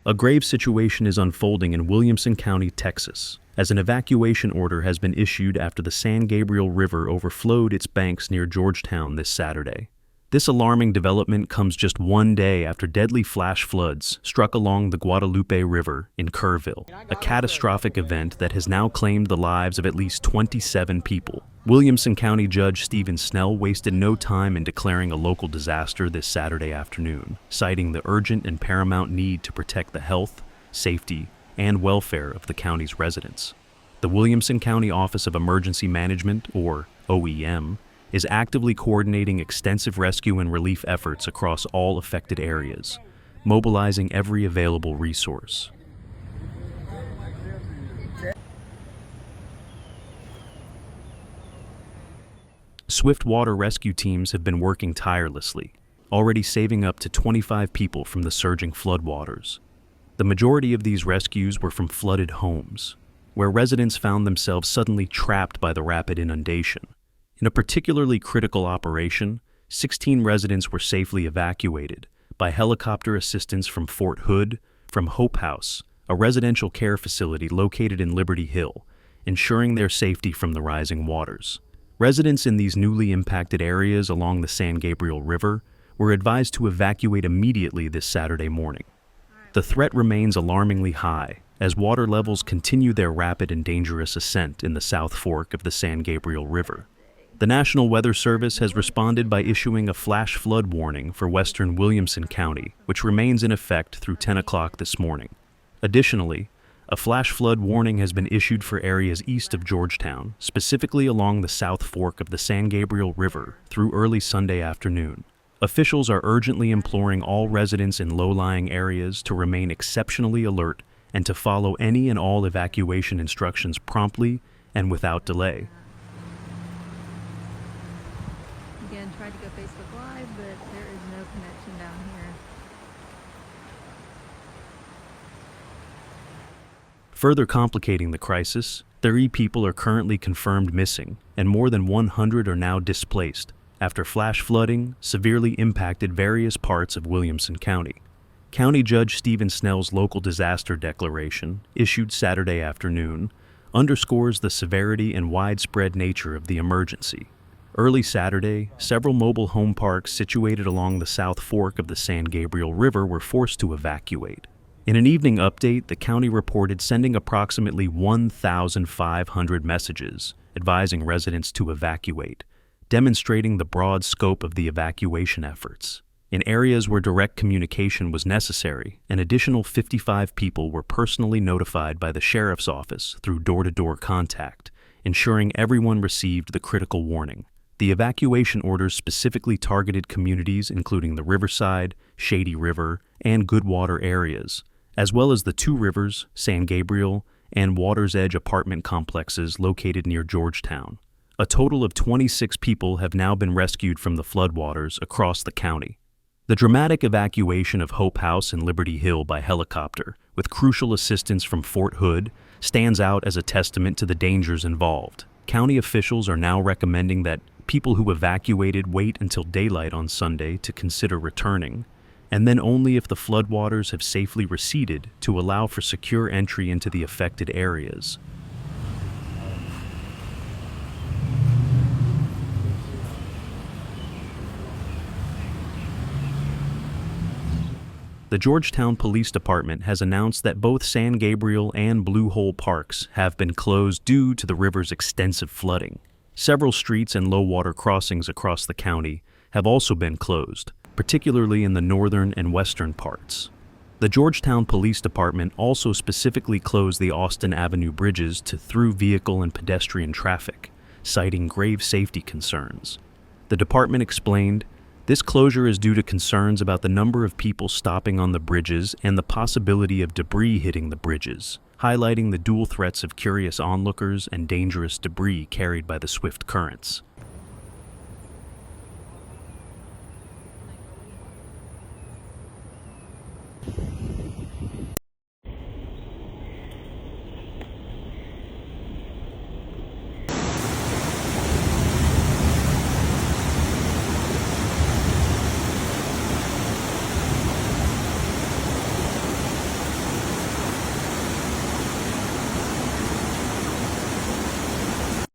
A grave situation is unfolding in Williamson County, Texas, as an evacuation order has been issued after the San Gabriel River overflowed its banks near Georgetown this Saturday. This alarming development comes just one day after deadly flash floods struck along the Guadalupe River in Kerrville, a catastrophic event that has now claimed the lives of at least 27 people. Williamson County Judge Stephen Snell wasted no time in declaring a local disaster this Saturday afternoon, citing the urgent and paramount need to protect the health, safety, and welfare of the county's residents. The Williamson County Office of Emergency Management, or OEM, is actively coordinating extensive rescue and relief efforts across all affected areas, mobilizing every available resource. Swift water rescue teams have been working tirelessly, already saving up to 25 people from the surging floodwaters. The majority of these rescues were from flooded homes, where residents found themselves suddenly trapped by the rapid inundation. In a particularly critical operation, 16 residents were safely evacuated by helicopter assistance from Fort Hood, from Hope House, a residential care facility located in Liberty Hill, ensuring their safety from the rising waters. Residents in these newly impacted areas along the San Gabriel River were advised to evacuate immediately this Saturday morning. The threat remains alarmingly high as water levels continue their rapid and dangerous ascent in the South Fork of the San Gabriel River. The National Weather Service has responded by issuing a flash flood warning for western Williamson County, which remains in effect through 10 o'clock this morning. Additionally, a flash flood warning has been issued for areas east of Georgetown, specifically along the South Fork of the San Gabriel River through early Sunday afternoon. Officials are urgently imploring all residents in low-lying areas to remain exceptionally alert and to follow any and all evacuation instructions promptly and without delay. Again, tried to go Facebook Live, but there is no connection down here. Further complicating the crisis, 30 people are currently confirmed missing, and more than 100 are now displaced after flash flooding severely impacted various parts of Williamson County. County Judge Stephen Snell's local disaster declaration, issued Saturday afternoon, underscores the severity and widespread nature of the emergency. Early Saturday, several mobile home parks situated along the South Fork of the San Gabriel River were forced to evacuate. In an evening update, the county reported sending approximately 1,500 messages advising residents to evacuate, demonstrating the broad scope of the evacuation efforts. In areas where direct communication was necessary, an additional 55 people were personally notified by the sheriff's office through door-to-door contact, ensuring everyone received the critical warning. The evacuation orders specifically targeted communities including the Riverside, Shady River, and Goodwater areas, as well as the two rivers, San Gabriel, and Water's Edge apartment complexes located near Georgetown. A total of 26 people have now been rescued from the floodwaters across the county. The dramatic evacuation of Hope House and Liberty Hill by helicopter, with crucial assistance from Fort Hood, stands out as a testament to the dangers involved. County officials are now recommending that people who evacuated wait until daylight on Sunday to consider returning, and then only if the floodwaters have safely receded to allow for secure entry into the affected areas. The Georgetown Police Department has announced that both San Gabriel and Blue Hole parks have been closed due to the river's extensive flooding. Several streets and low-water crossings across the county have also been closed, particularly in the northern and western parts. The Georgetown Police Department also specifically closed the Austin Avenue bridges to through vehicle and pedestrian traffic, citing grave safety concerns. The department explained, "This closure is due to concerns about the number of people stopping on the bridges and the possibility of debris hitting the bridges, highlighting the dual threats of curious onlookers and dangerous debris carried by the swift currents."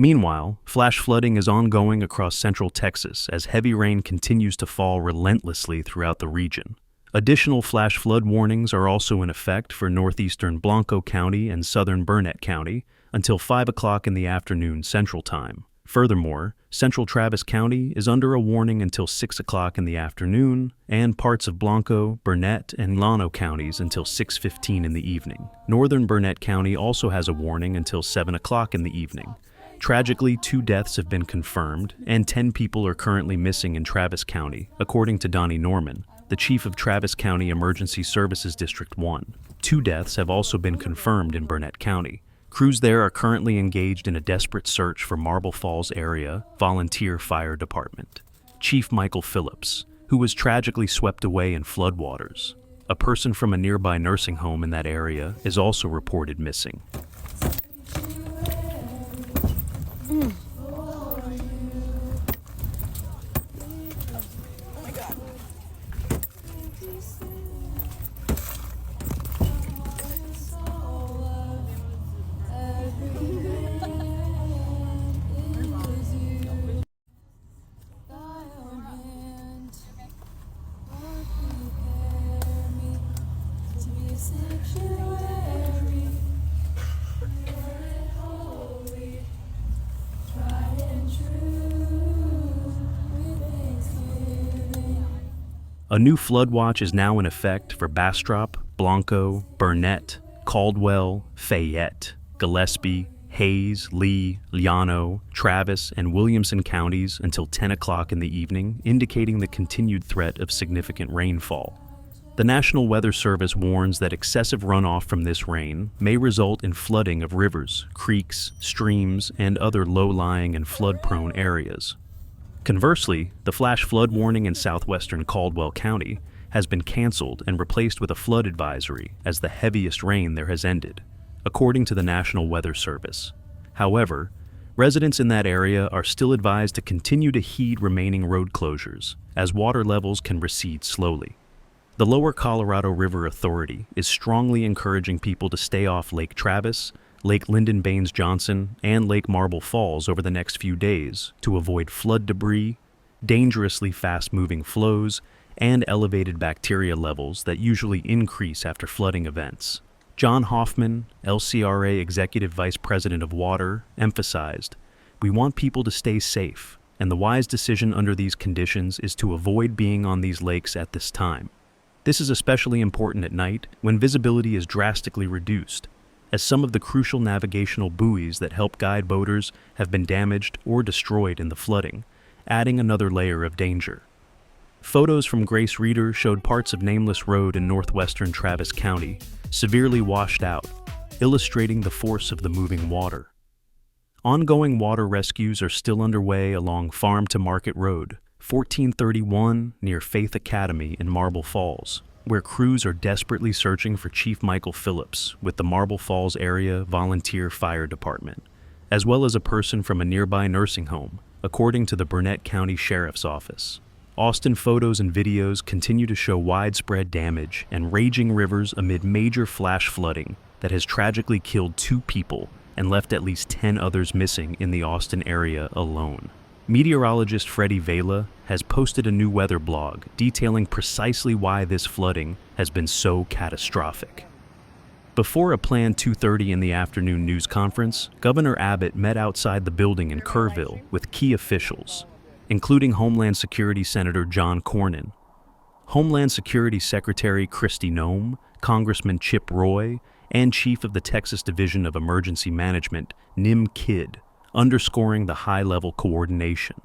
Meanwhile, flash flooding is ongoing across central Texas as heavy rain continues to fall relentlessly throughout the region. Additional flash flood warnings are also in effect for northeastern Blanco County and southern Burnett County until 5 o'clock in the afternoon Central Time. Furthermore, central Travis County is under a warning until 6 o'clock in the afternoon, and parts of Blanco, Burnett, and Llano counties until 6:15 in the evening. Northern Burnett County also has a warning until 7 o'clock in the evening. Tragically, 2 deaths have been confirmed, and 10 people are currently missing in Travis County, according to Donnie Norman, the chief of Travis County Emergency Services District 1. 2 deaths have also been confirmed in Burnett County. Crews there are currently engaged in a desperate search for Marble Falls Area Volunteer Fire Department. Chief Michael Phillips, who was tragically swept away in floodwaters. A person from a nearby nursing home in that area is also reported missing. A new flood watch is now in effect for Bastrop, Blanco, Burnett, Caldwell, Fayette, Gillespie, Hayes, Lee, Llano, Travis, and Williamson counties until 10 o'clock in the evening, indicating the continued threat of significant rainfall. The National Weather Service warns that excessive runoff from this rain may result in flooding of rivers, creeks, streams, and other low-lying and flood-prone areas. Conversely, the flash flood warning in southwestern Caldwell County has been canceled and replaced with a flood advisory as the heaviest rain there has ended, according to the National Weather Service. However, residents in that area are still advised to continue to heed remaining road closures, as water levels can recede slowly. The Lower Colorado River Authority is strongly encouraging people to stay off Lake Travis, Lake Lyndon Baines Johnson, and Lake Marble Falls over the next few days to avoid flood debris, dangerously fast-moving flows, and elevated bacteria levels that usually increase after flooding events. John Hoffman, LCRA Executive Vice President of Water, emphasized, "We want people to stay safe, and the wise decision under these conditions is to avoid being on these lakes at this time. This is especially important at night when visibility is drastically reduced, as some of the crucial navigational buoys that help guide boaters have been damaged or destroyed in the flooding, adding another layer of danger." Photos from Grace Reader showed parts of Nameless Road in northwestern Travis County severely washed out, illustrating the force of the moving water. Ongoing water rescues are still underway along Farm to Market Road, 1431 near Faith Academy in Marble Falls, where crews are desperately searching for Chief Michael Phillips with the Marble Falls Area Volunteer Fire Department, as well as a person from a nearby nursing home, according to the Burnett County Sheriff's Office. Austin photos and videos continue to show widespread damage and raging rivers amid major flash flooding that has tragically killed 2 people and left at least 10 others missing in the Austin area alone. Meteorologist Freddie Vela has posted a new weather blog detailing precisely why this flooding has been so catastrophic. Before a planned 2:30 in the afternoon news conference, Governor Abbott met outside the building in Kerrville with key officials, including Homeland Security Senator John Cornyn, Homeland Security Secretary Kristi Noem, Congressman Chip Roy, and Chief of the Texas Division of Emergency Management, Nim Kidd, underscoring the high-level coordination.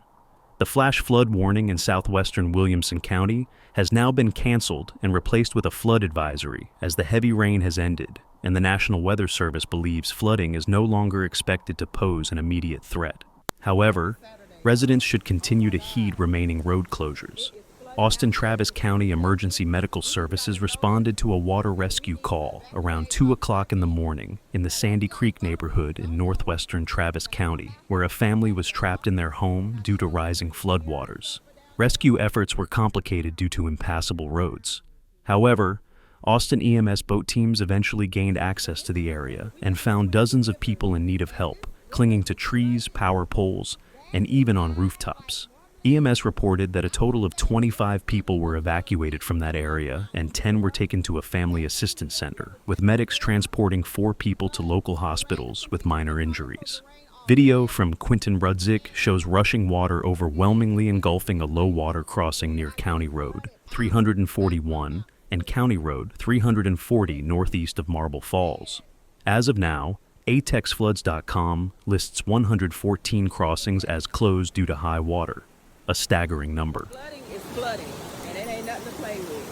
The flash flood warning in southwestern Williamson County has now been canceled and replaced with a flood advisory as the heavy rain has ended, and the National Weather Service believes flooding is no longer expected to pose an immediate threat. However, residents should continue to heed remaining road closures. Austin Travis County Emergency Medical Services responded to a water rescue call around 2 o'clock in the morning in the Sandy Creek neighborhood in northwestern Travis County, where a family was trapped in their home due to rising floodwaters. Rescue efforts were complicated due to impassable roads. However, Austin EMS boat teams eventually gained access to the area and found dozens of people in need of help, clinging to trees, power poles, and even on rooftops. EMS reported that a total of 25 people were evacuated from that area and 10 were taken to a family assistance center, with medics transporting 4 people to local hospitals with minor injuries. Video from Quentin Rudzik shows rushing water overwhelmingly engulfing a low water crossing near County Road 341 and County Road 340 northeast of Marble Falls. As of now, atexfloods.com lists 114 crossings as closed due to high water, a staggering number. Flooding is flooding, and it ain't nothing to play with.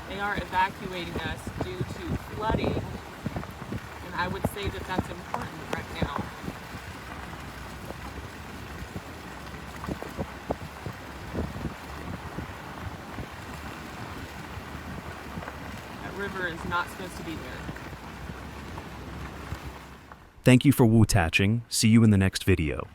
They are evacuating us due to flooding, and I would say that that's important right now. That river is not supposed to be there. Thank you for woo-tatching. See you in the next video.